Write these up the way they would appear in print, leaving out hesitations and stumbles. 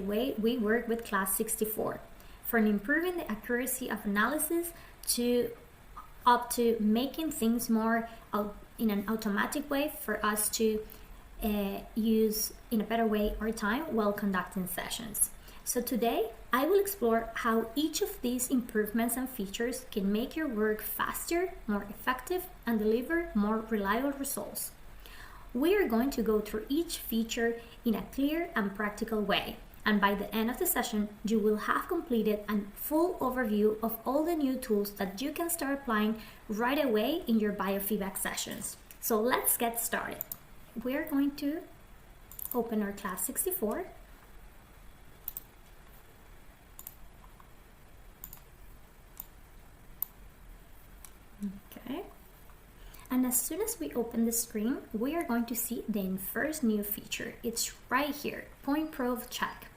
way we work with CLASP64, from improving the accuracy of analysis to up to making things more in an automatic way for us to use in a better way our time while conducting sessions. So today I will explore how each of these improvements and features can make your work faster, more effective, and deliver more reliable results. We are going to go through each feature in a clear and practical way, and by the end of the session you will have completed a full overview of all the new tools that you can start applying right away in your biofeedback sessions. So let's get started. We're going to open our CLASP64. Okay. And as soon as we open the screen, we are going to see the first new feature. It's right here, point proof check.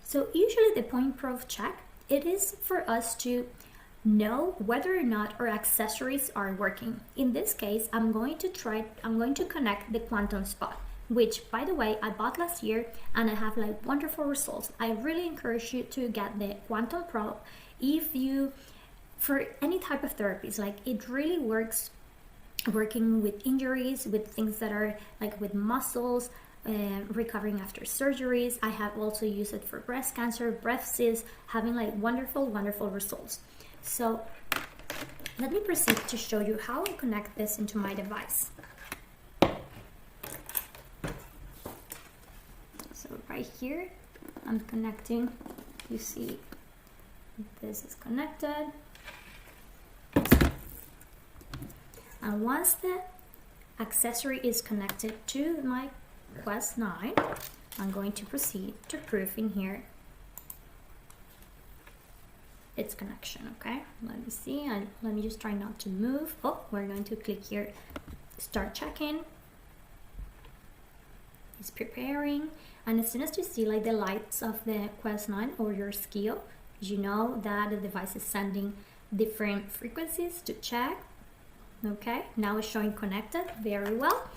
So usually the point proof check, it is for us to know whether or not our accessories are working. In this case, I'm going to connect the quantum spot, which by the way, I bought last year and I have like wonderful results. I really encourage you to get the quantum probe if you, for any type of therapies, like it really works working with injuries, with things that are like with muscles, recovering after surgeries. I have also used it for breast cancer, breast cysts, having like wonderful results. So let me proceed to show you how I connect this into my device. So right here, I'm connecting. You see this is connected. And once the accessory is connected to my Quest 9, I'm going to proceed to proofing here its connection. Okay, let me see, and let me just try not to move. Oh, we're going to click here, start checking. It's preparing, and as soon as you see like the lights of the Quest 9 or your skill, you know that the device is sending different frequencies to check. Okay, now it's showing connected very well.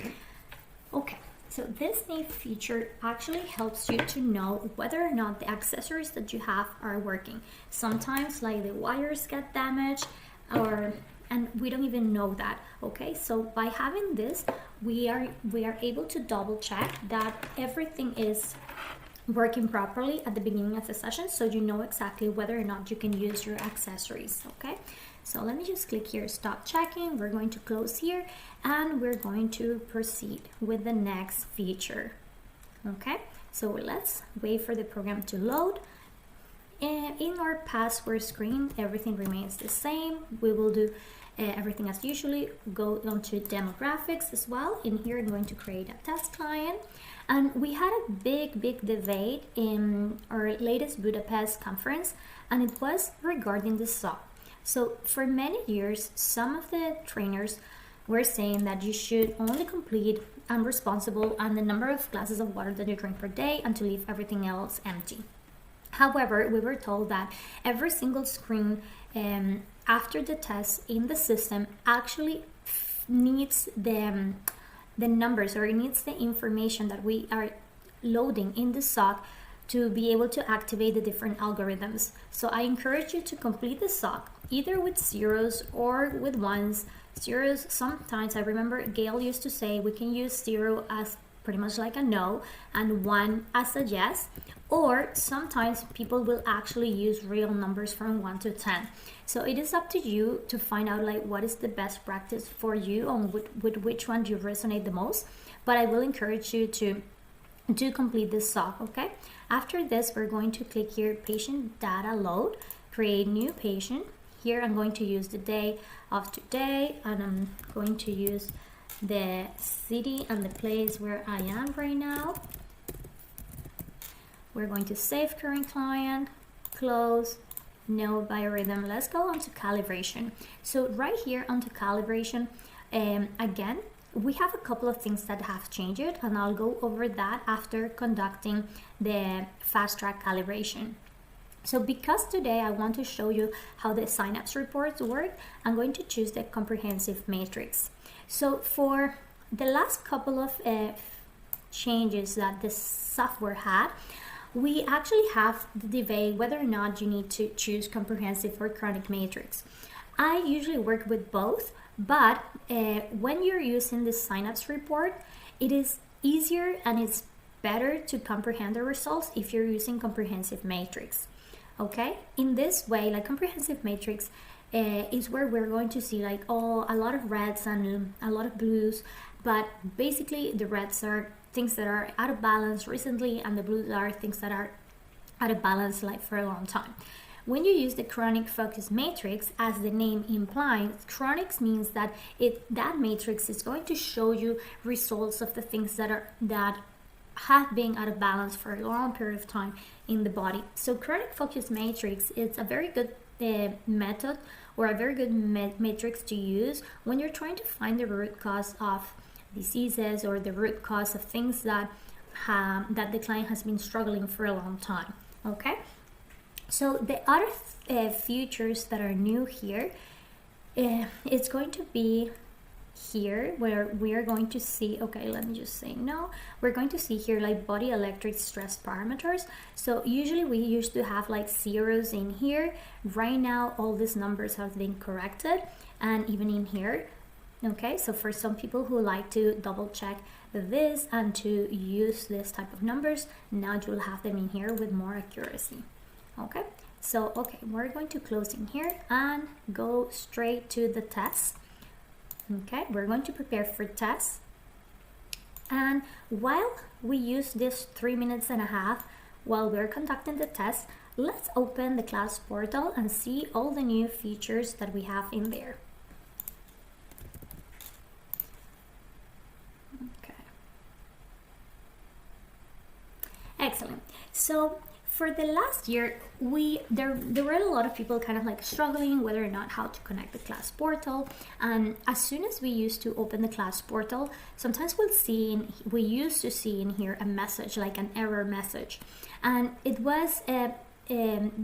Okay, so this new feature actually helps you to know whether or not the accessories that you have are working. Sometimes like the wires get damaged, and we don't even know that. Okay, so by having this, we are able to double check that everything is working properly at the beginning of the session, so you know exactly whether or not you can use your accessories. Okay, so let me just click here, stop checking. We're going to close here and we're going to proceed with the next feature. Okay, so let's wait for the program to load. And in our password screen, everything remains the same. We will do everything as usually. Go on to demographics as well. In here, I'm going to create a test client. And we had a big debate in our latest Budapest conference, and it was regarding the SOC. So for many years, some of the trainers were saying that you should only complete unresponsible and the number of glasses of water that you drink per day and to leave everything else empty. However, we were told that every single screen after the test in the system actually needs the numbers, or it needs the information that we are loading in the SOC to be able to activate the different algorithms. So I encourage you to complete the SOC either with zeros or with ones. Zeros, sometimes I remember Gail used to say we can use 0 as pretty much like a no and 1 as a yes, or sometimes people will actually use real numbers from 1 to 10. So it is up to you to find out like what is the best practice for you on with which one you resonate the most. But I will encourage you to complete this SOC. Okay, after this we're going to click here, patient data load, create new patient. Here I'm going to use the day of today, and I'm going to use the city and the place where I am right now. We're going to save current client, close, no biorhythm. Let's go on to calibration. So right here onto calibration, again, we have a couple of things that have changed, and I'll go over that after conducting the fast track calibration. So because today I want to show you how the Synapse reports work, I'm going to choose the comprehensive matrix. So for the last couple of changes that the software had, we actually have the debate whether or not you need to choose comprehensive or chronic matrix. I usually work with both, but when you're using the Synapse report, it is easier and it's better to comprehend the results if you're using comprehensive matrix. Okay, in this way, like comprehensive matrix is where we're going to see like a lot of reds and a lot of blues, but basically the reds are things that are out of balance recently, and the blues are things that are out of balance like for a long time. When you use the chronic focus matrix, as the name implies, chronic means that that matrix is going to show you results of the things that have been out of balance for a long period of time in the body. So chronic focus matrix is a very good method, or a very good matrix to use when you're trying to find the root cause of diseases, or the root cause of things that the client has been struggling for a long time. Okay, so the other features that are new here, it's going to be here where we are going to see, okay, let me just say no, we're going to see here like body electric stress parameters. So usually we used to have like zeros in here. Right now all these numbers have been corrected, and even in here. Okay, so for some people who like to double check this and to use this type of numbers, now you'll have them in here with more accuracy. Okay, so we're going to close in here and go straight to the test. Okay, we're going to prepare for test, and while we use this 3.5 minutes while we're conducting the test, let's open the Clasp Portal and see all the new features that we have in there. Excellent. So for the last year, there were a lot of people kind of like struggling whether or not how to connect the Clasp Portal. And as soon as we used to open the Clasp Portal, sometimes we used to see in here a message, like an error message, and it was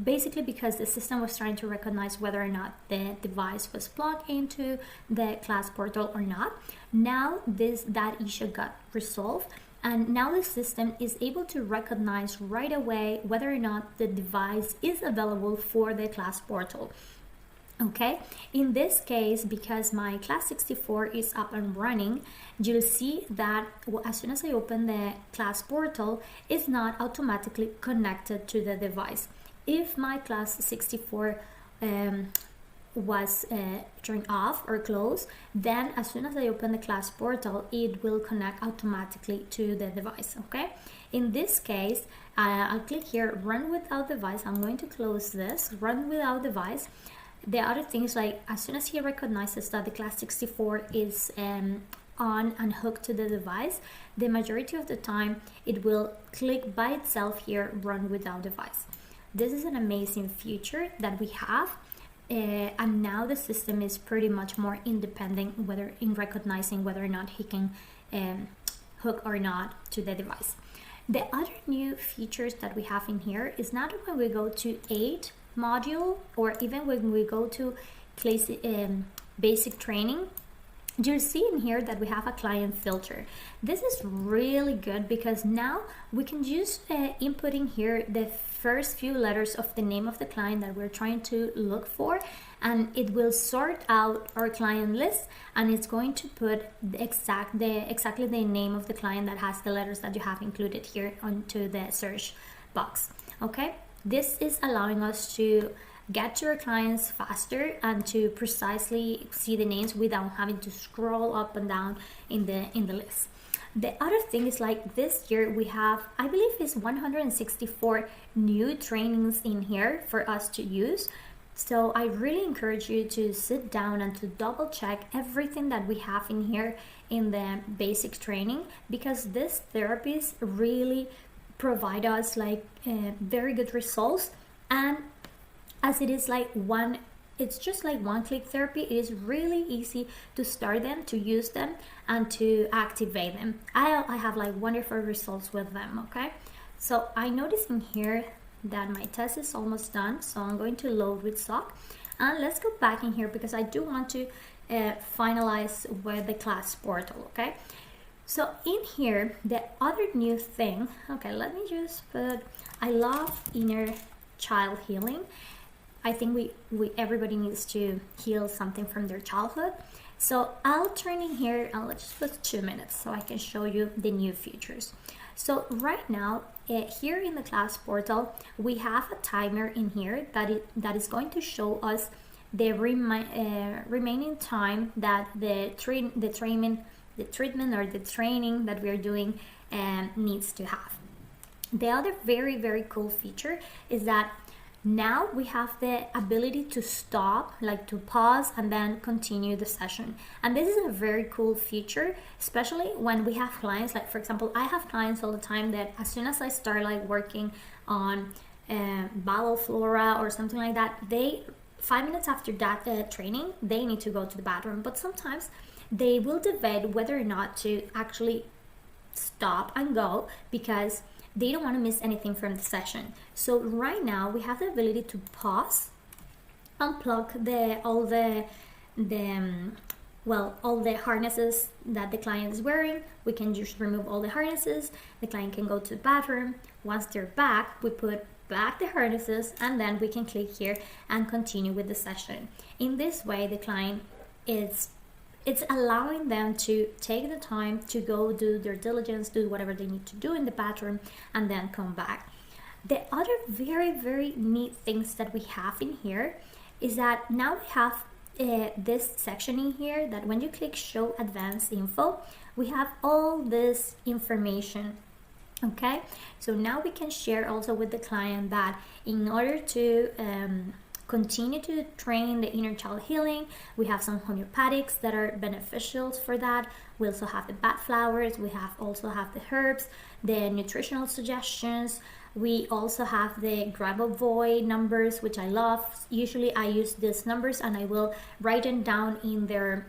basically because the system was trying to recognize whether or not the device was plugged into the Clasp Portal or not. Now that issue got resolved, and now the system is able to recognize right away whether or not the device is available for the Clasp Portal. Okay, in this case, because my CLASP64 is up and running, you'll see that as soon as I open the Clasp Portal, it's not automatically connected to the device. If my CLASP64 was turned off or closed, then as soon as I open the Clasp Portal, it will connect automatically to the device. Okay, in this case, I'll click here, run without device. I'm going to close this, run without device. The other things, like as soon as he recognizes that the CLASP64 is on and hooked to the device, the majority of the time it will click by itself here, run without device. This is an amazing feature that we have. And now the system is pretty much more independent in recognizing whether or not he can hook or not to the device. The other new features that we have in here is not when we go to 8 module, or even when we go to basic training, you'll see in here that we have a client filter. This is really good because now we can just input in here the first few letters of the name of the client that we're trying to look for, and it will sort out our client list, and it's going to put exactly the name of the client that has the letters that you have included here onto the search box. Okay, this is allowing us to get to our clients faster and to precisely see the names without having to scroll up and down in the list. The other thing is, like this year we have, I believe it's 164 new trainings in here for us to use. So I really encourage you to sit down and to double check everything that we have in here in the basic training, because these therapies really provide us like very good results. And as it is like it's just like one-click therapy, it is really easy to start them, to use them, and to activate them. I have like wonderful results with them. Okay, so I noticed in here that my test is almost done, so I'm going to load with SOC, and let's go back in here because I do want to finalize with the Clasp Portal. Okay, So in here, the other new thing, okay, let me just put, I love inner child healing. I think everybody needs to heal something from their childhood. So I'll turn in here and let's just put 2 minutes so I can show you the new features. So right now, here in the Clasp Portal, we have a timer in here that is going to show us the remaining time that the treatment or the training that we're doing needs to have. The other very, very cool feature is that now we have the ability to stop, like to pause and then continue the session. And this is a very cool feature, especially when we have clients, like for example, I have clients all the time that as soon as I start like working on bowel flora or something like that, 5 minutes after that training, they need to go to the bathroom. But sometimes they will debate whether or not to actually stop and go because they don't want to miss anything from the session. So right now we have the ability to pause, unplug all the harnesses that the client is wearing. We can just remove all the harnesses. The client can go to the bathroom. Once they're back, we put back the harnesses and then we can click here and continue with the session. In this way, the client it's allowing them to take the time to go do their diligence, do whatever they need to do in the bathroom, and then come back. The other very, very neat things that we have in here is that now we have this section in here that when you click show advanced info, we have all this information. Okay, so now we can share also with the client that in order to continue to train the inner child healing, we have some homeopathics that are beneficial for that. We also have the bat flowers, we also have the herbs, the nutritional suggestions. We also have the grab a void numbers, which I love. Usually I use these numbers and I will write them down in their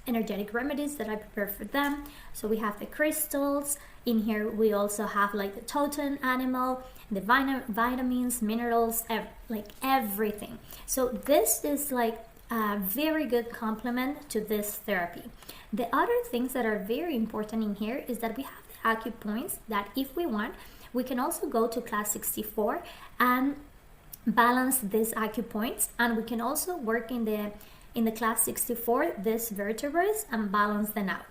energetic remedies that I prepare for them. So we have the crystals. In here we also have like the totem animal, the vitamins, minerals, like everything. So this is like a very good complement to this therapy. The other things that are very important in here is that we have the acupoints that if we want, we can also go to CLASP64 and balance these acupoints, and we can also work in the CLASP64 these vertebrae and balance them out.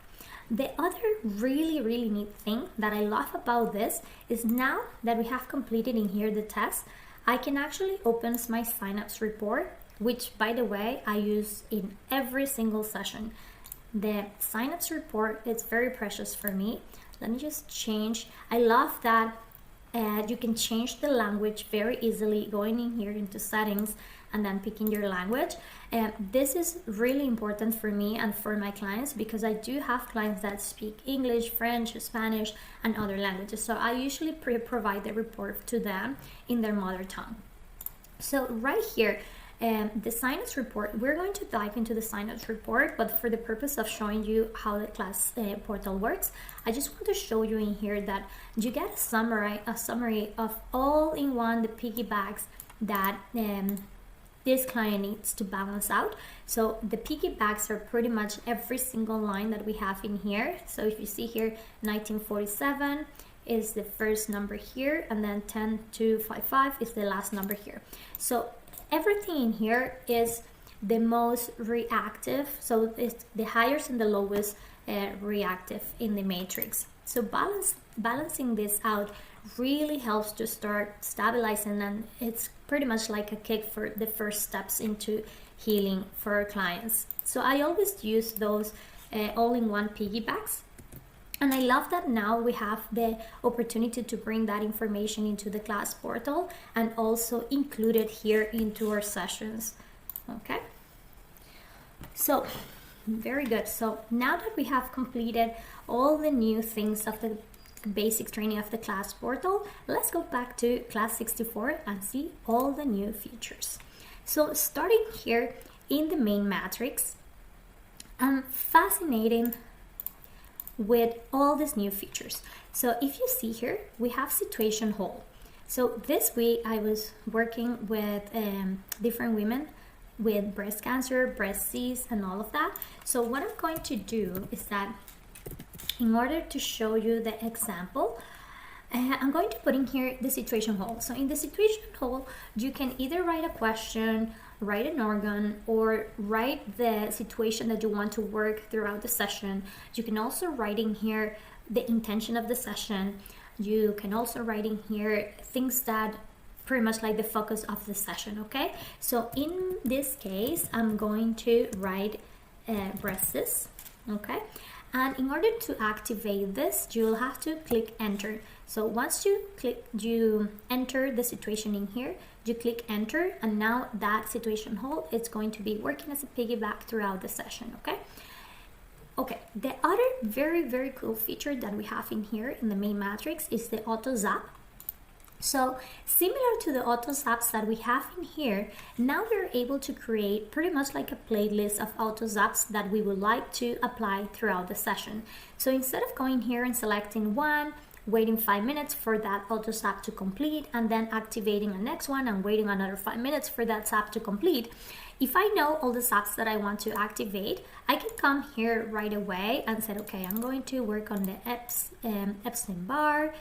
The other really, really neat thing that I love about this is now that we have completed in here the test, I can actually open my Synapse Report, which by the way, I use in every single session. The Synapse Report is very precious for me. Let me just change. I love that you can change the language very easily going in here into settings and then picking your language. This is really important for me and for my clients because I do have clients that speak English, French, Spanish, and other languages. So I usually provide the report to them in their mother tongue. So right here, the Synapse Report, we're going to dive into the Synapse Report, but for the purpose of showing you how the Clasp Portal works, I just want to show you in here that you get a summary of all in one the piggybacks that this client needs to balance out. So the piggybacks are pretty much every single line that we have in here. So if you see here, 1947 is the first number here, and then 10255 is the last number here. So everything in here is the most reactive, so it's the highest and the lowest reactive in the matrix. So balancing this out really helps to start stabilizing, and it's pretty much like a kick for the first steps into healing for our clients. So I always use those all-in-one piggybacks. And I love that now we have the opportunity to bring that information into the Clasp Portal and also include it here into our sessions. Okay, so very good. So now that we have completed all the new things of the basic training of the Clasp Portal, let's go back to CLASP64 and see all the new features. So starting here in the main matrix, I'm fascinated with all these new features. So if you see here, we have situation hold. So this week I was working with different women with breast cancer, breast disease, and all of that. So what I'm going to do is that in order to show you the example, I'm going to put in here the situation hole. So in the situation hole, you can either write a question, write an organ, or write the situation that you want to work throughout the session. You can also write in here the intention of the session. You can also write in here things that pretty much like the focus of the session, okay? So in this case, I'm going to write breasts, okay? And in order to activate this, you'll have to click enter. So once you enter the situation in here, you click enter, and now that situation hole is going to be working as a piggyback throughout the session, okay? Okay, the other very cool feature that we have in here in the main matrix is the auto zap. So similar to the auto zaps that we have in here, now we're able to create pretty much like a playlist of auto zaps that we would like to apply throughout the session. So instead of going here and selecting one, waiting 5 minutes for that auto zap to complete, and then activating the next one and waiting another 5 minutes for that zap to complete, if I know all the zaps that I want to activate, I can come here right away and say, okay, I'm going to work on the Epstein-Barr.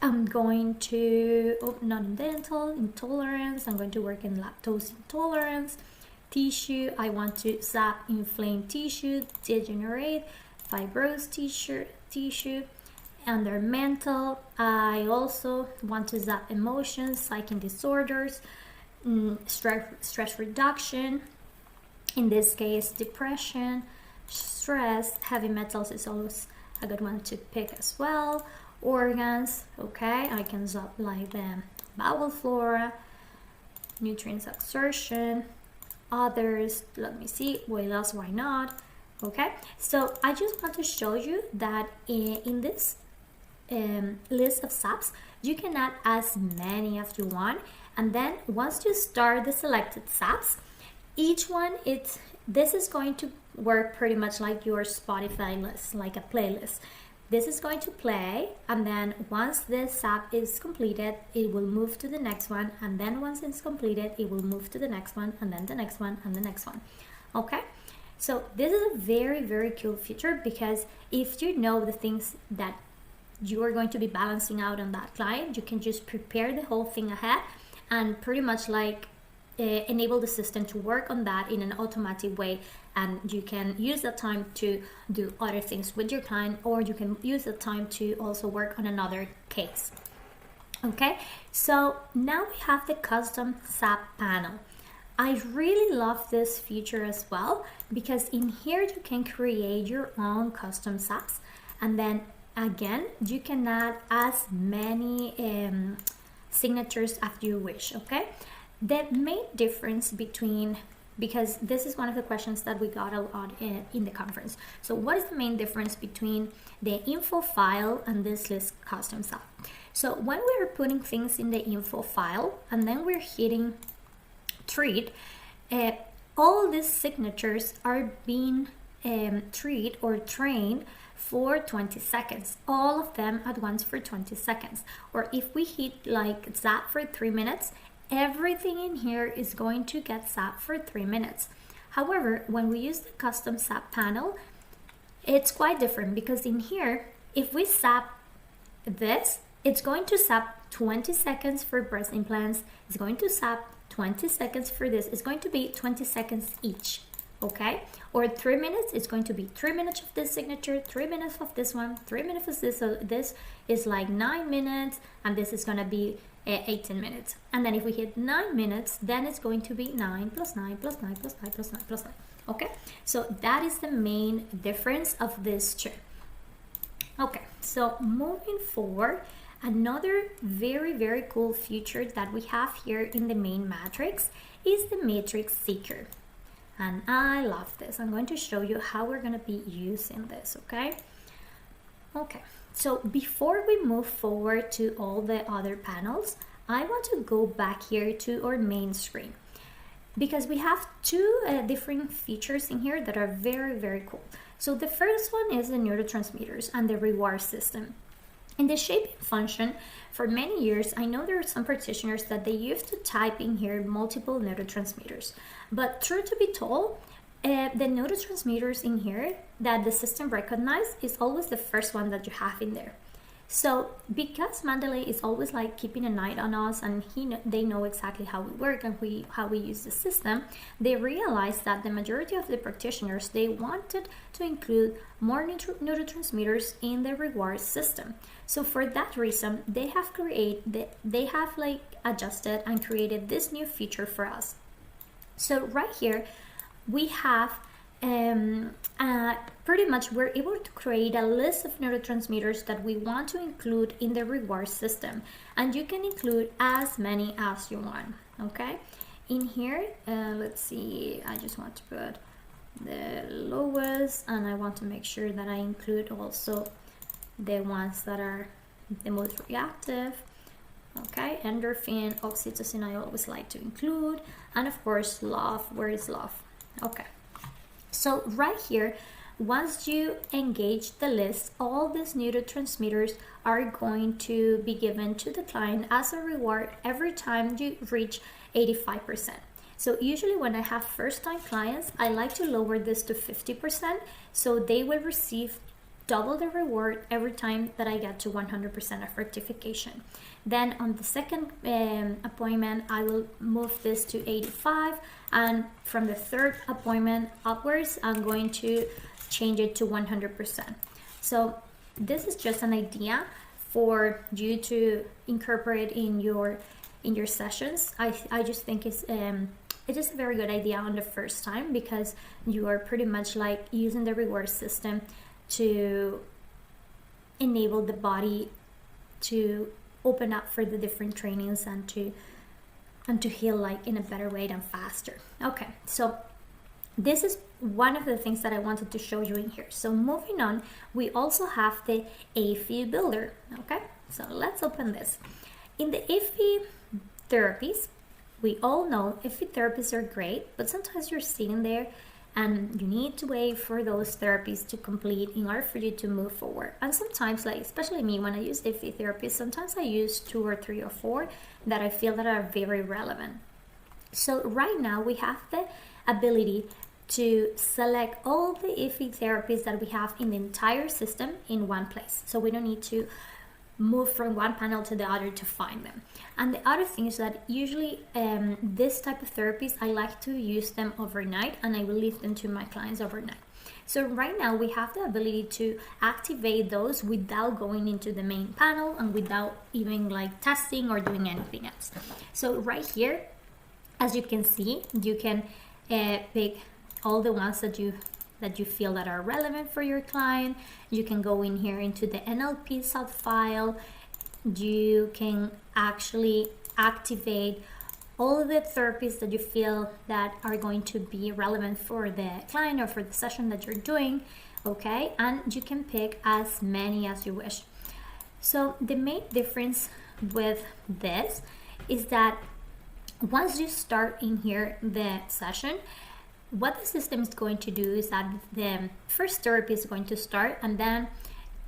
I'm going to, non-dental intolerance. I'm going to work in lactose intolerance. Tissue, I want to zap inflamed tissue, degenerate, fibrous tissue. Under mental, I also want to zap emotions, psychic disorders, stress reduction. In this case, depression, stress, heavy metals is always a good one to pick as well. Organs, okay, I can zap like the bowel flora, nutrients absorption, others, let me see, weight loss, why not? Okay, so I just want to show you that in this list of zaps, you can add as many as you want, and then once you start the selected zaps, each one, this is going to work pretty much like your Spotify list, like a playlist. This is going to play, and then once this zap is completed, it will move to the next one, and then once it's completed, it will move to the next one, and then the next one, and the next one. Okay, so this is a very cool feature, because if you know the things that you are going to be balancing out on that client, you can just prepare the whole thing ahead and pretty much like enable the system to work on that in an automatic way, and you can use that time to do other things with your client, or you can use the time to also work on another case. Okay, so now we have the custom zap panel. I really love this feature as well, because in here you can create your own custom zaps, and then again you can add as many signatures as you wish. Okay, the main difference between, because this is one of the questions that we got a lot in the conference. So what is the main difference between the info file and this list custom zap? So when we're putting things in the info file and then we're hitting treat, all these signatures are being treated or trained for 20 seconds, all of them at once for 20 seconds. Or if we hit like zap for 3 minutes, everything in here is going to get zapped for 3 minutes. However, when we use the custom zap panel, it's quite different, because in here, if we zap this, it's going to zap 20 seconds for breast implants, it's going to zap 20 seconds for this, it's going to be 20 seconds each, okay? Or 3 minutes, it's going to be 3 minutes of this signature, 3 minutes of this one, 3 minutes of this, so this is like 9 minutes, and this is gonna be 18 minutes. And then if we hit 9 minutes, then it's going to be 9 plus 9 plus 9 plus 9 plus 9 plus 9. Okay, so that is the main difference of this two. Okay, so moving forward, another very cool feature that we have here in the main matrix is the matrix seeker. And I love this. I'm going to show you how we're going to be using this, okay? Okay. So before we move forward to all the other panels, I want to go back here to our main screen, because we have two different features in here that are very cool. So the first one is the neurotransmitters and the reward system. In the shaping function, for many years, I know there are some practitioners that they used to type in here multiple neurotransmitters. But truth to be told, The neurotransmitters in here that the system recognizes is always the first one that you have in there. So because Mandalay is always like keeping an eye on us, and they know exactly how we work and how we use the system, they realized that the majority of the practitioners, they wanted to include more neurotransmitters in the reward system. So for that reason, they have adjusted and created this new feature for us. So right here we have pretty much we're able to create a list of neurotransmitters that we want to include in the reward system, and you can include as many as you want. Okay, in here let's see, I just want to put the lowest, and I want to make sure that I include also the ones that are the most reactive. Okay, endorphin, oxytocin I always like to include, and of course love. Where is love? Okay, so right here, once you engage the list, all these neurotransmitters are going to be given to the client as a reward every time you reach 85%. So usually when I have first-time clients, I like to lower this to 50%, so they will receive double the reward every time that I get to 100% of rectification. Then on the second appointment, I will move this to 85, and from the third appointment upwards, I'm going to change it to 100%. So this is just an idea for you to incorporate in your sessions. I just think it's just a very good idea on the first time, because you are pretty much like using the reward system to enable the body to open up for the different trainings and to heal like in a better way and faster. Okay, so this is one of the things that I wanted to show you in here. So moving on, we also have the AFI builder. Okay, so let's open this. In the AFI therapies, we all know AFI therapies are great, but sometimes you're sitting there and you need to wait for those therapies to complete in order for you to move forward. And sometimes, like especially me, when I use AFI therapies, sometimes I use 2 or 3 or 4 that I feel that are very relevant. So right now we have the ability to select all the AFI therapies that we have in the entire system in one place. So we don't need to move from one panel to the other to find them. And the other thing is that usually this type of therapies, I like to use them overnight, and I will leave them to my clients overnight. So right now we have the ability to activate those without going into the main panel and without even like testing or doing anything else. So right here, as you can see, you can pick all the ones that you feel that are relevant for your client. You can go in here into the NLP sub file. You can actually activate all of the therapies that you feel that are going to be relevant for the client or for the session that you're doing. Okay, and you can pick as many as you wish. So the main difference with this is that once you start in here the session, what the system is going to do is that the first therapy is going to start, and then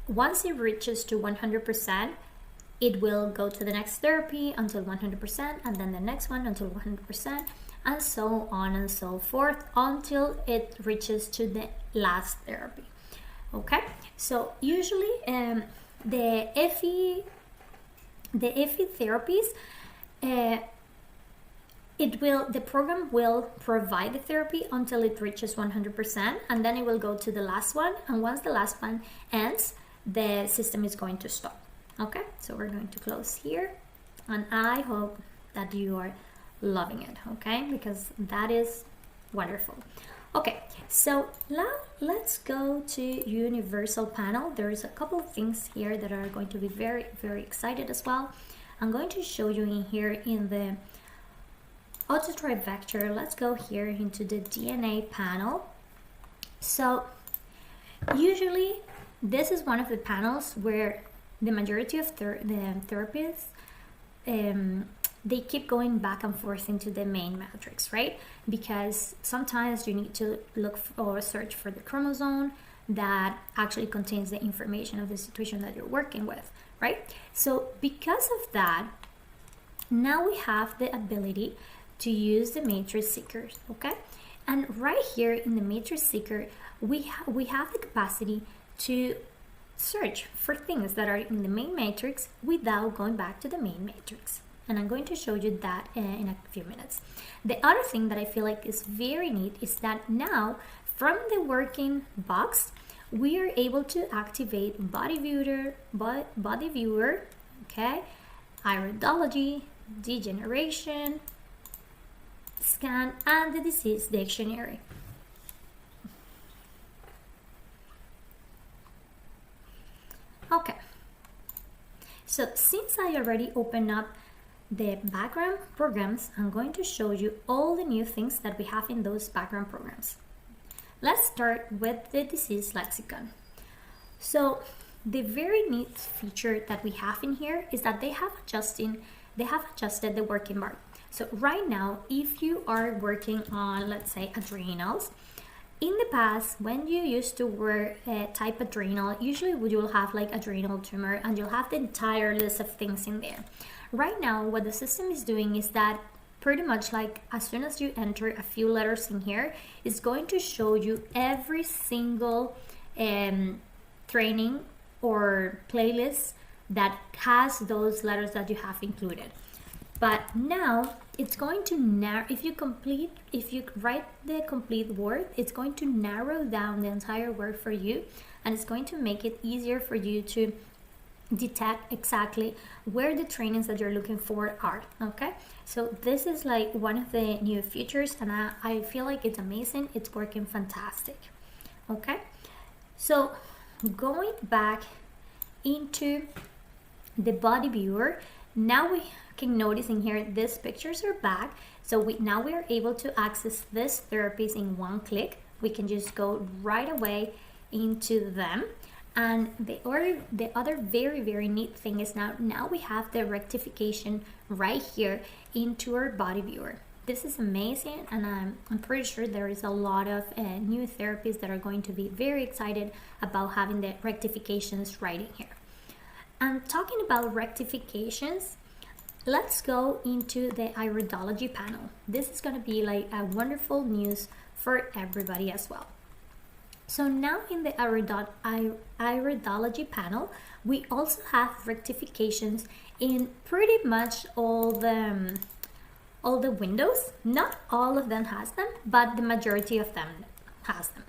once it reaches to 100%, it will go to the next therapy until 100%, and then the next one until 100%, and so on and so forth until it reaches to the last therapy. Okay, so usually the FE therapies, the program will provide the therapy until it reaches 100%, and then it will go to the last one, and once the last one ends, the system is going to stop. Okay, so we're going to close here, and I hope that you are loving it, okay, because that is wonderful. Okay, so now let's go to universal panel. There's a couple of things here that are going to be very, very excited as well. I'm going to show you in here in the Autotribe vector. Let's go here into the DNA panel. So usually this is one of the panels where the majority of the therapists they keep going back and forth into the main matrix, right? Because sometimes you need to look or search for the chromosome that actually contains the information of the situation that you're working with, right? So because of that, now we have the ability to use the matrix seekers, okay? And right here in the matrix seeker, we have the capacity to search for things that are in the main matrix without going back to the main matrix. And I'm going to show you that in a few minutes. The other thing that I feel like is very neat is that now from the working box, we are able to activate body viewer, okay, iridology, degeneration, scan, and the disease dictionary. Okay, so since I already opened up the background programs, I'm going to show you all the new things that we have in those background programs. Let's start with the disease lexicon. So the very neat feature that we have in here is that they have adjusted the working bar. So right now, if you are working on, let's say, adrenals, in the past, when you used to type adrenal, usually you will have like adrenal tumor and you'll have the entire list of things in there. Right now, what the system is doing is that pretty much like as soon as you enter a few letters in here, it's going to show you every single training or playlist that has those letters that you have included. But now it's going to narrow, if you write the complete word, it's going to narrow down the entire word for you, and it's going to make it easier for you to detect exactly where the trainings that you're looking for are. Okay, so this is like one of the new features, and I feel like it's amazing. It's working fantastic. Okay, so going back into the body viewer, now we can notice in here these pictures are back. So now we are able to access these therapies in one click. We can just go right away into them. And the other very, very neat thing is now we have the rectification right here into our body viewer. This is amazing, and I'm pretty sure there is a lot of new therapies that are going to be very excited about having the rectifications right in here. And talking about rectifications, let's go into the iridology panel. This is going to be like a wonderful news for everybody as well. So now in the iridology panel, we also have rectifications in pretty much all the windows. Not all of them has them, but the majority of them has them.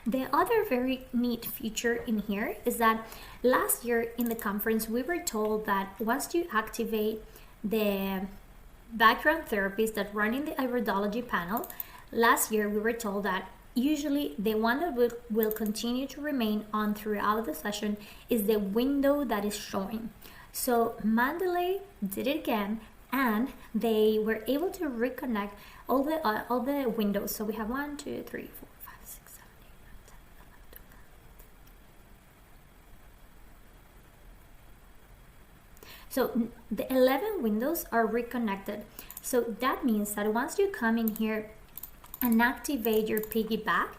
The other very neat feature in here is that last year in the conference, we were told that once you activate the background therapies that run in the iridology panel, last year we were told that usually the one that will continue to remain on throughout the session is the window that is showing. So Mandalay did it again, and they were able to reconnect all the windows. So we have 1, 2, 3, 4, 5, 6, 7, 8, 9, 10, 11, 12. So the 11 windows are reconnected. So that means that once you come in here and activate your piggyback,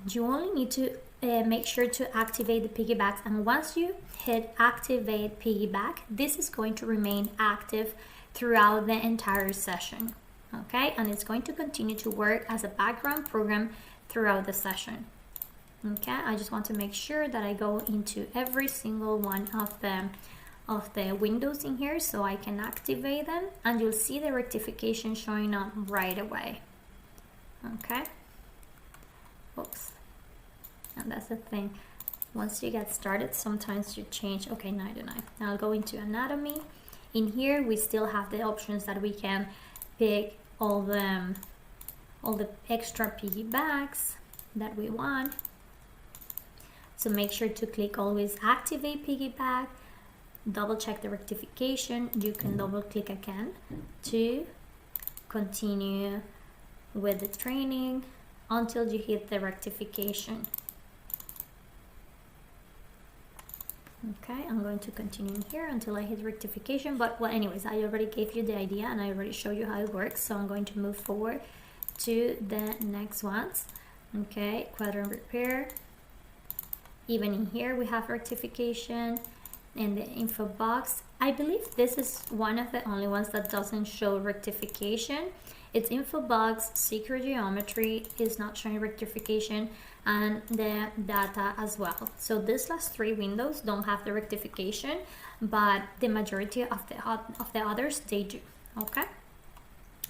you only need to make sure to activate the piggybacks, and once you hit activate piggyback, this is going to remain active throughout the entire session. Okay, and it's going to continue to work as a background program throughout the session. Okay, I just want to make sure that I go into every single one of the windows in here so I can activate them, and you'll see the rectification showing up right away. Okay, oops, and that's the thing, once you get started sometimes you change. Okay, 99. Now I'll go into anatomy. In here we still have the options that we can pick all the extra piggybacks that we want, so make sure to click always activate piggyback. Double check the rectification. You can double click again to continue with the training until you hit the rectification. Okay, I'm going to continue here until I hit rectification, but well, anyways, I already gave you the idea and I already showed you how it works, so I'm going to move forward to the next ones. Okay, quadrant repair. Even in here we have rectification. In the info box, I believe this is one of the only ones that doesn't show rectification. It's info box, secret geometry is not showing rectification, and the data as well. So these last three windows don't have the rectification, but the majority of the others, they do.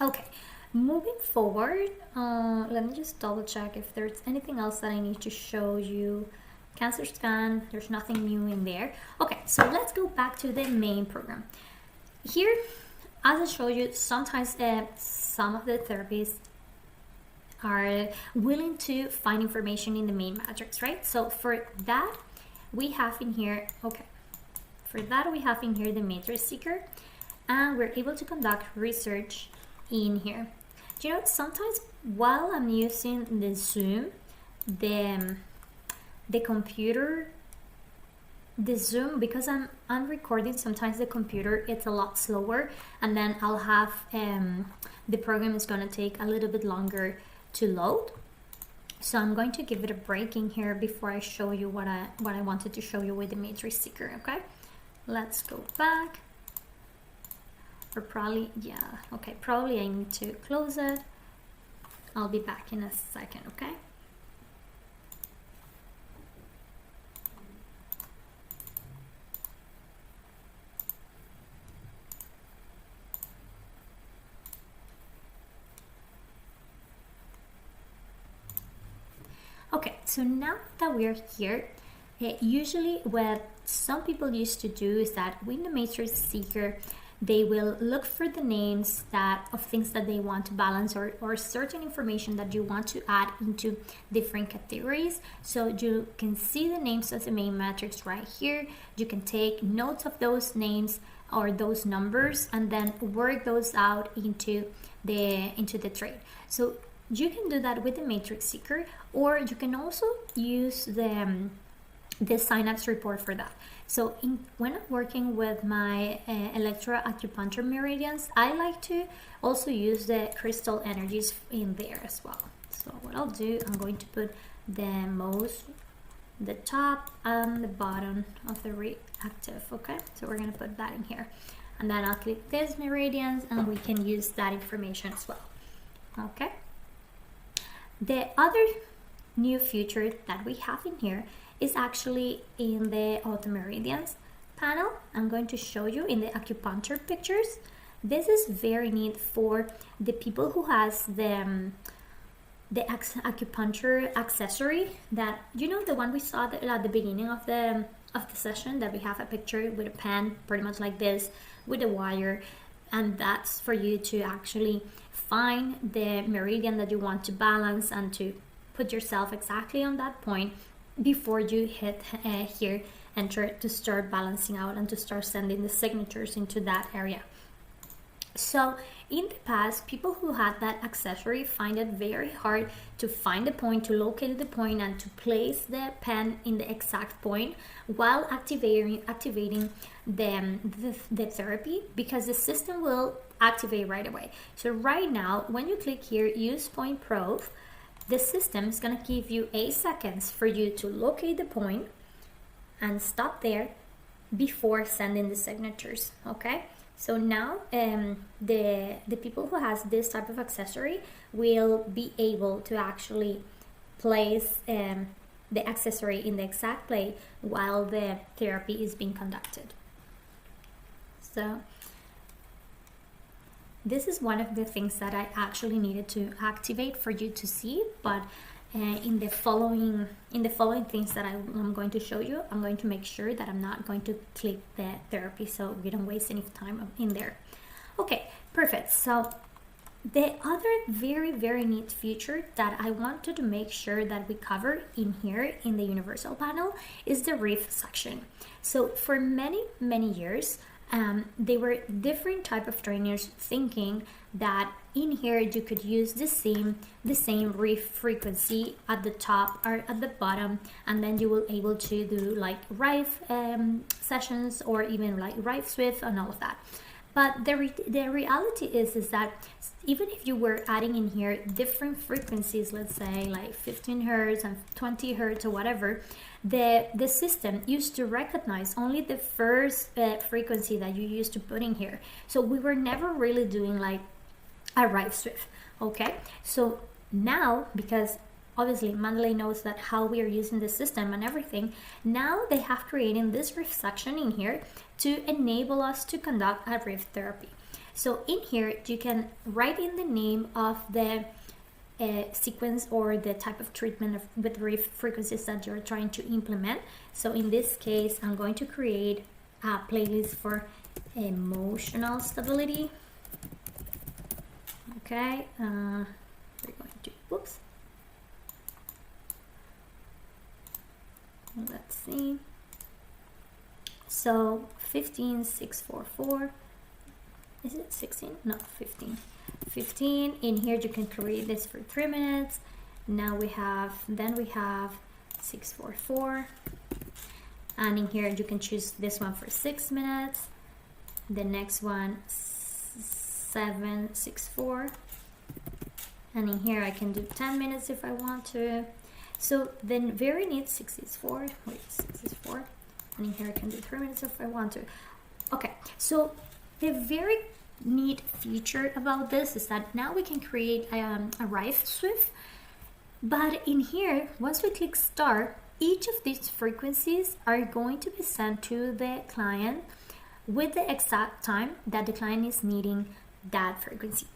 Okay, moving forward, let me just double check if there's anything else that I need to show you. Cancer scan, there's nothing new in there. Okay, so let's go back to the main program. Here, as I showed you, sometimes some of the therapists are willing to find information in the main matrix, right? So for that, we have in here, the matrix seeker, and we're able to conduct research in here. You know, sometimes while I'm using the Zoom, the computer, the Zoom, because I'm recording, sometimes the computer, it's a lot slower, and then I'll have the program is going to take a little bit longer to load. So I'm going to give it a break in here before I show you what I wanted to show you with the matrix seeker. Okay, let's go back. Or probably, yeah, okay, probably I need to close it. I'll be back in a second. Okay. Okay, so now that we're here, usually what some people used to do is that with the matrix seeker, they will look for the names of things that they want to balance, or certain information that you want to add into different categories. So you can see the names of the main matrix right here. You can take notes of those names or those numbers and then work those out into the trade. So you can do that with the matrix seeker, or you can also use the Synapse Report for that. So when I'm working with my electroacupuncture meridians, I like to also use the crystal energies in there as well. So what I'll do, I'm going to put the top and the bottom of the reactive. Okay, so we're going to put that in here, and then I'll click these meridians and we can use that information as well. Okay. The other new feature that we have in here is actually in the auto meridians panel. I'm going to show you in the acupuncture pictures. This is very neat for the people who has the acupuncture accessory, that, you know, the one we saw at the beginning of the session, that we have a picture with a pen pretty much like this with a wire, and that's for you to actually find the meridian that you want to balance and to put yourself exactly on that point before you hit here, enter, to start balancing out and to start sending the signatures into that area. So in the past, people who had that accessory find it very hard to find the point, to locate the point, and to place the pen in the exact point while activating the therapy, because the system will activate right away. So right now, when you click here, use point probe, the system is going to give you 8 seconds for you to locate the point and stop there before sending the signatures. Okay, so now the people who has this type of accessory will be able to actually place the accessory in the exact place while the therapy is being conducted. So this is one of the things that I actually needed to activate for you to see, but in the following things that I'm going to show you, I'm going to make sure that I'm not going to click the therapy, so we don't waste any time in there. Okay, perfect. So the other very, very neat feature that I wanted to make sure that we cover in here in the universal panel is the riff section. So for many, many years, they were different type of trainers thinking that in here you could use the same riff frequency at the top or at the bottom, and then you will able to do like riff sessions or even like riff swift and all of that. But the reality is that even if you were adding in here different frequencies, let's say like 15 hertz and 20 hertz or whatever, the system used to recognize only the first frequency that you used to put in here. So we were never really doing like arrive swift. Okay, so now, because obviously Mandalay knows that how we are using the system and everything, now they have created this riff section in here to enable us to conduct a riff therapy. So in here you can write in the name of the sequence or the type of treatment with riff frequencies that you're trying to implement. So in this case, I'm going to create a playlist for emotional stability. Okay, we're going to, whoops, let's see, so 15644, is it 16? No, 15 in here. You can create this for 3 minutes. Now we have 644, and in here you can choose this one for 6 minutes, the next one 764, and in here I can do 10 minutes if I want to. So then very neat 64, and in here I can do 3 minutes if I want to. Okay, so the very neat feature about this is that now we can create a riff swift, but in here, once we click start, each of these frequencies are going to be sent to the client with the exact time that the client is needing that frequency.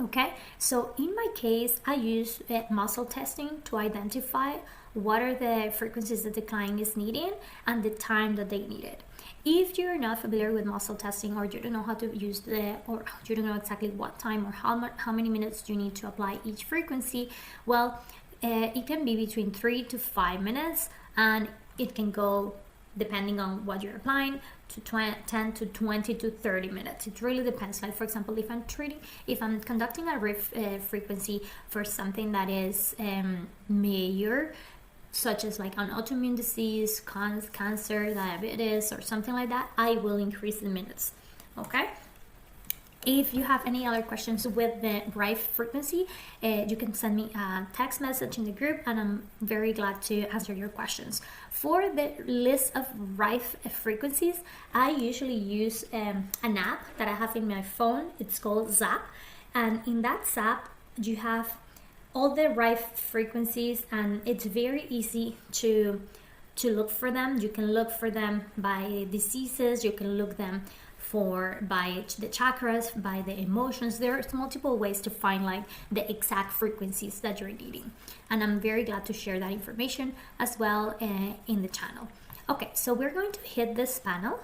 Okay, so in my case, I use muscle testing to identify what are the frequencies that the client is needing and the time that they need it. If you're not familiar with muscle testing, or you don't know how to use or you don't know exactly what time or how many minutes you need to apply each frequency, well, it can be between 3 to 5 minutes, and it can go, depending on what you're applying, to 10 to 20 to 30 minutes. It really depends. Like for example, if I'm conducting a riff frequency for something that is major, such as like an autoimmune disease, cancer, diabetes, or something like that, I will increase the minutes. Okay. If you have any other questions with the riff frequency, you can send me a text message in the group, and I'm very glad to answer your questions. For the list of riff frequencies, I usually use an app that I have in my phone. It's called Zap, and in that Zap you have all the riff frequencies, and it's very easy to look for them. You can look for them by diseases, you can look them by the chakras, by the emotions. There's multiple ways to find like the exact frequencies that you're needing, and I'm very glad to share that information as well in the channel. Okay, so we're going to hit this panel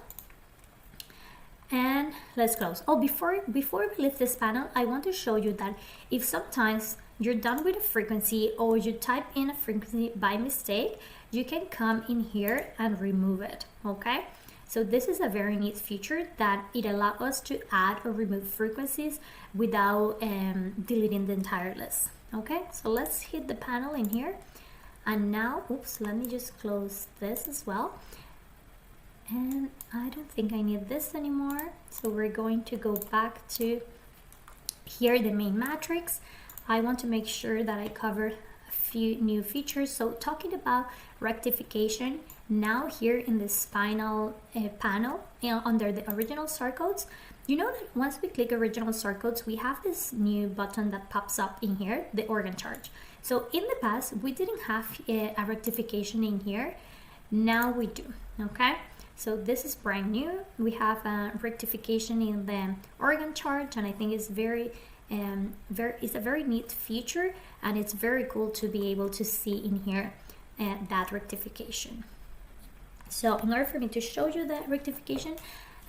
and let's close. Oh, before we leave this panel, I want to show you that if sometimes you're done with a frequency or you type in a frequency by mistake, you can come in here and remove it. Okay, so this is a very neat feature that it allows us to add or remove frequencies without deleting the entire list. Okay, so let's hit the panel in here, and now, oops, let me just close this as well. And I don't think I need this anymore, so we're going to go back to here, the main matrix. I want to make sure that I cover a few new features. So talking about rectification, now here in the spinal panel, under the original start codes, you know that once we click original start codes, we have this new button that pops up in here, the organ chart. So in the past, we didn't have a rectification in here. Now we do, okay? So this is brand new. We have a rectification in the organ chart, and I think it's it's a very neat feature, and it's very cool to be able to see in here that rectification. So in order for me to show you the rectification,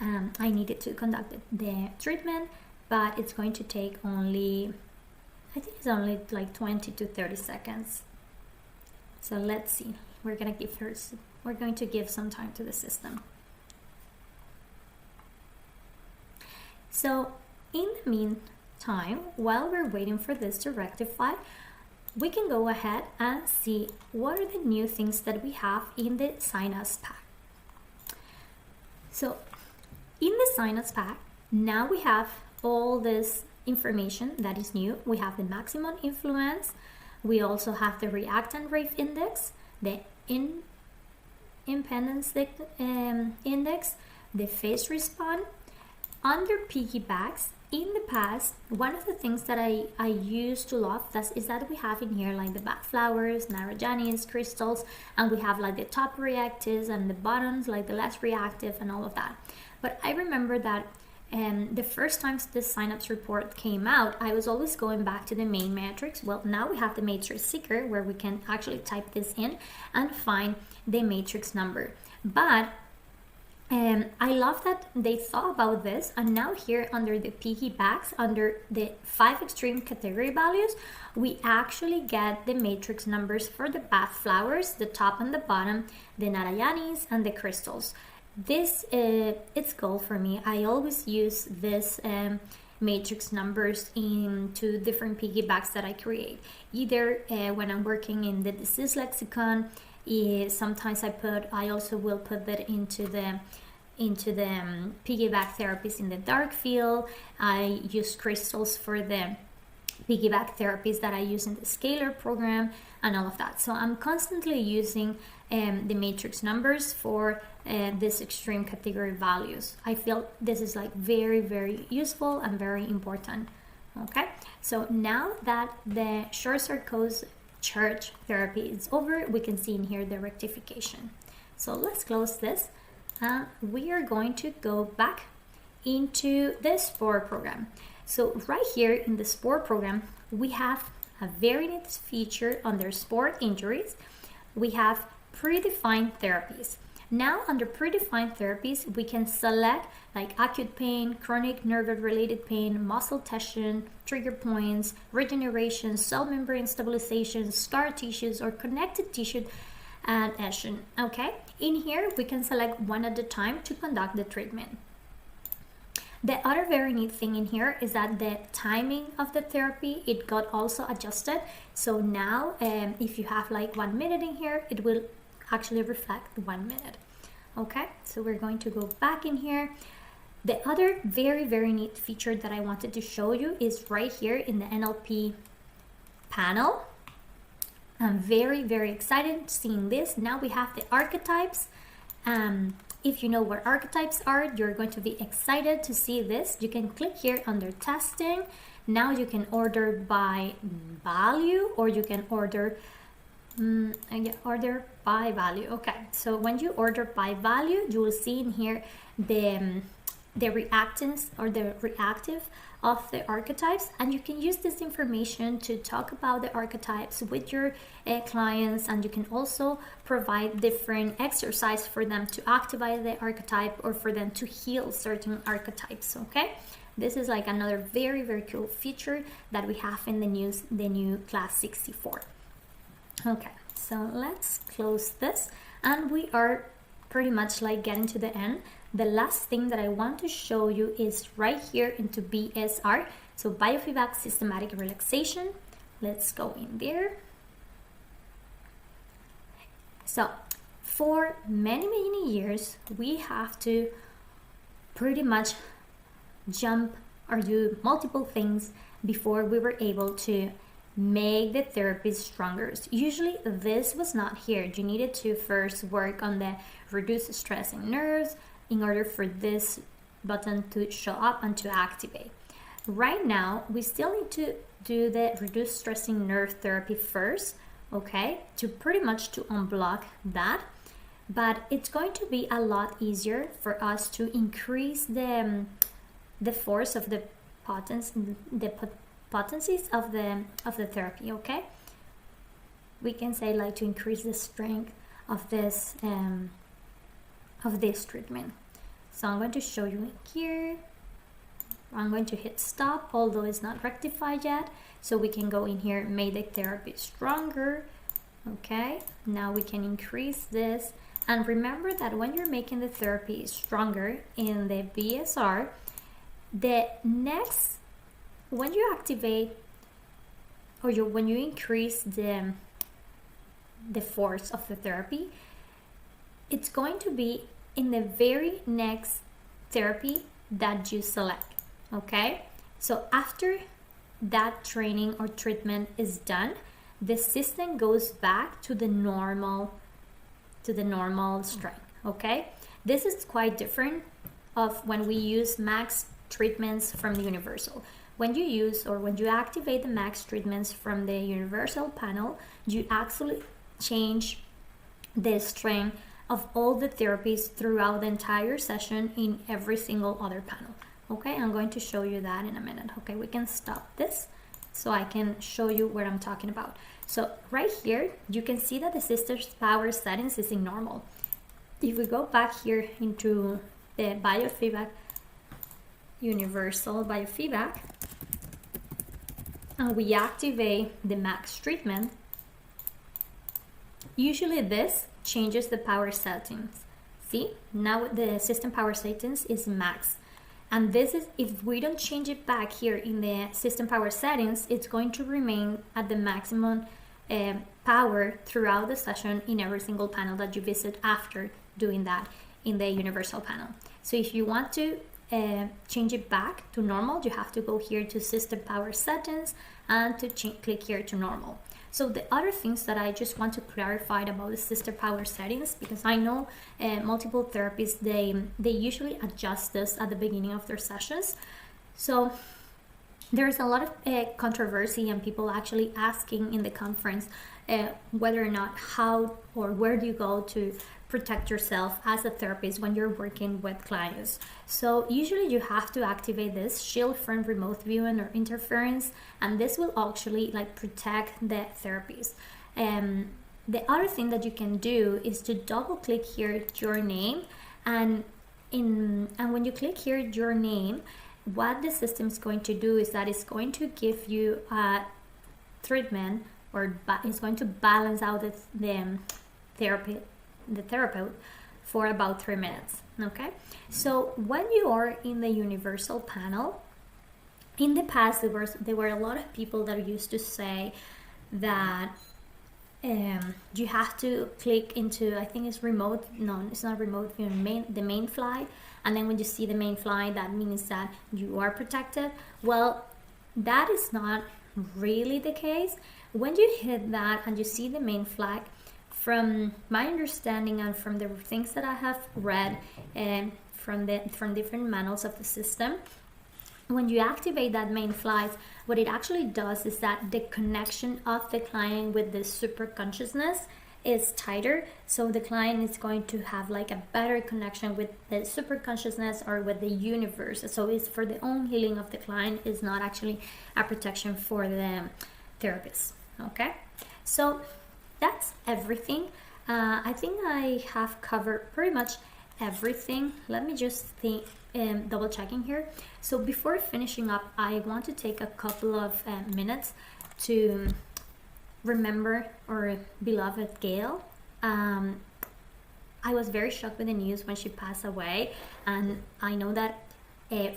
I needed to conduct the treatment, but it's going to take only, I think it's only like 20 to 30 seconds. So let's see. We're going to give some time to the system. So in the meantime, while we're waiting for this to rectify, we can go ahead and see what are the new things that we have in the Synapse pack. So in the Synapse pack, now we have all this information that is new. We have the maximum influence. We also have the reactant rate index, the impedance index, the phase response. Under piggybacks, in the past, one of the things that I used to love is that we have in here like the back flowers, Narayanis, crystals, and we have like the top reactives and the bottoms like the less reactive and all of that. But I remember that the first times this Synapse report came out, I was always going back to the main matrix. Well, now we have the matrix seeker where we can actually type this in and find the matrix number. But I love that they thought about this, and now here under the piggybacks, under the 5 extreme category values, we actually get the matrix numbers for the bath flowers, the top and the bottom, the Narayanis, and the crystals. This it's gold for me. I always use this matrix numbers into different piggybacks that I create. Either when I'm working in the disease lexicon, sometimes I also will put that into the piggyback therapies in the dark field. I use crystals for the piggyback therapies that I use in the scalar program and all of that. So I'm constantly using the matrix numbers for this extreme category values. I feel this is like very, very useful and very important. Okay, so now that the short-circuit church therapy is over, we can see in here the rectification. So let's close this. We are going to go back into the SPORE program. So right here in the SPORE program, we have a very neat feature under sport injuries. We have predefined therapies. Now under predefined therapies, we can select like acute pain, chronic nerve-related pain, muscle tension, trigger points, regeneration, cell membrane stabilization, scar tissues, or connected tissue adhesion. Okay, in here we can select one at a time to conduct the treatment. The other very neat thing in here is that the timing of the therapy, it got also adjusted. So now if you have like 1 minute in here, it will actually reflect 1 minute. Okay, so we're going to go back in here. The other very, very neat feature that I wanted to show you is right here in the NLP panel. I'm very, very excited seeing this. Now we have the archetypes. If you know what archetypes are, you're going to be excited to see this. You can click here under testing. Now you can order by value, or you can order by value. Okay, so when you order by value, you will see in here the reactants or the reactive of the archetypes, and you can use this information to talk about the archetypes with your clients, and you can also provide different exercise for them to activate the archetype or for them to heal certain archetypes. Okay, this is like another very, very cool feature that we have in the new CLASP64. Okay, so let's close this, and we are pretty much like getting to the end. The last thing that I want to show you is right here into BSR, so Biofeedback Systematic Relaxation. Let's go in there. So for many, many years, we have to pretty much jump or do multiple things before we were able to make the therapy stronger. Usually this was not here. You needed to first work on the reduce stressing nerves in order for this button to show up and to activate. Right now, we still need to do the reduce stressing nerve therapy first, okay, to pretty much to unblock that. But it's going to be a lot easier for us to increase the force of the potencies of the therapy. Okay, we can say like to increase the strength of this treatment. So I'm going to show you here. I'm going to hit stop, although it's not rectified yet, so we can go in here, make the therapy stronger. Okay, now we can increase this, and remember that when you're making the therapy stronger in the BSR, when you activate or when you increase the force of the therapy, it's going to be in the very next therapy that you select. Okay, so after that training or treatment is done, the system goes back to the normal strength. Okay, this is quite different of when we use max treatments from the universal. When you use or when you activate the max treatments from the universal panel, you actually change the strength of all the therapies throughout the entire session in every single other panel. Okay, I'm going to show you that in a minute. Okay, we can stop this so I can show you what I'm talking about. So right here, you can see that the system power settings is in normal. If we go back here into the biofeedback, universal biofeedback, and we activate the max treatment, usually this changes the power settings. See, now the system power settings is max. And this is, if we don't change it back here in the system power settings, it's going to remain at the maximum power throughout the session in every single panel that you visit after doing that in the universal panel. So if you want to change it back to normal, you have to go here to system power settings and to click here to normal. So the other things that I just want to clarify about the system power settings, because I know multiple therapists, they usually adjust this at the beginning of their sessions. So there's a lot of controversy and people actually asking in the conference whether or not how or where do you go to protect yourself as a therapist when you're working with clients. So usually you have to activate this shield from remote viewing or interference, and this will actually like protect the therapist. The other thing that you can do is to double click here your name, and when you click here your name, what the system is going to do is that it's going to give you a treatment, or it's going to balance out the therapeutic for about 3 minutes. Okay, so when you are in the universal panel, in the past there were a lot of people that used to say that you have to click into, I think it's remote, no, it's not remote view, the main fly, and then when you see the main fly, that means that you are protected. Well, that is not really the case. When you hit that and you see the main flag, from my understanding and from the things that I have read from different manuals of the system, when you activate that main flag, what it actually does is that the connection of the client with the super consciousness is tighter, so the client is going to have like a better connection with the super consciousness or with the universe. So it's for the own healing of the client, is not actually a protection for the therapist. Okay, so that's everything. I think I have covered pretty much everything. Let me just double checking here. So before finishing up, I want to take a couple of minutes to remember our beloved Gail. I was very shocked with the news when she passed away, and I know that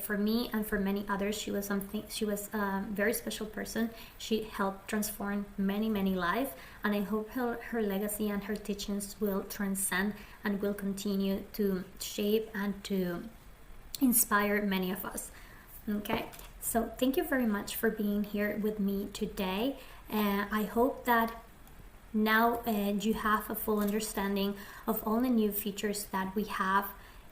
for me and for many others, she was a very special person. She helped transform many lives, and I hope her legacy and her teachings will transcend and will continue to shape and to inspire many of us. Okay, so thank you very much for being here with me today. I hope that now you have a full understanding of all the new features that we have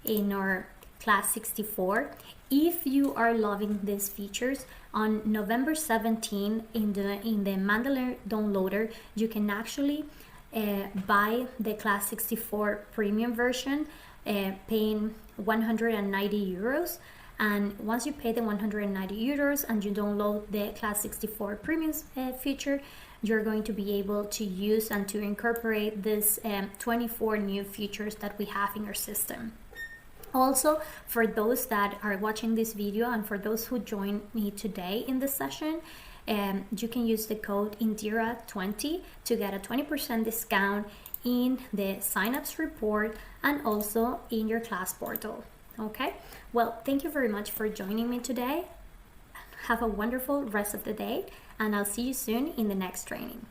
in our CLASP64. If you are loving these features, on November 17 in the Mandalay downloader, you can actually buy the CLASP64 premium version, paying 190 euros. And once you pay the 190 euros and you download the CLASP64 premium feature, you're going to be able to use and to incorporate this 24 new features that we have in our system. Also, for those that are watching this video and for those who joined me today in this session, you can use the code Indira20 to get a 20% discount in the Synapse Report and also in your Clasp Portal. Okay, well, thank you very much for joining me today. Have a wonderful rest of the day, and I'll see you soon in the next training.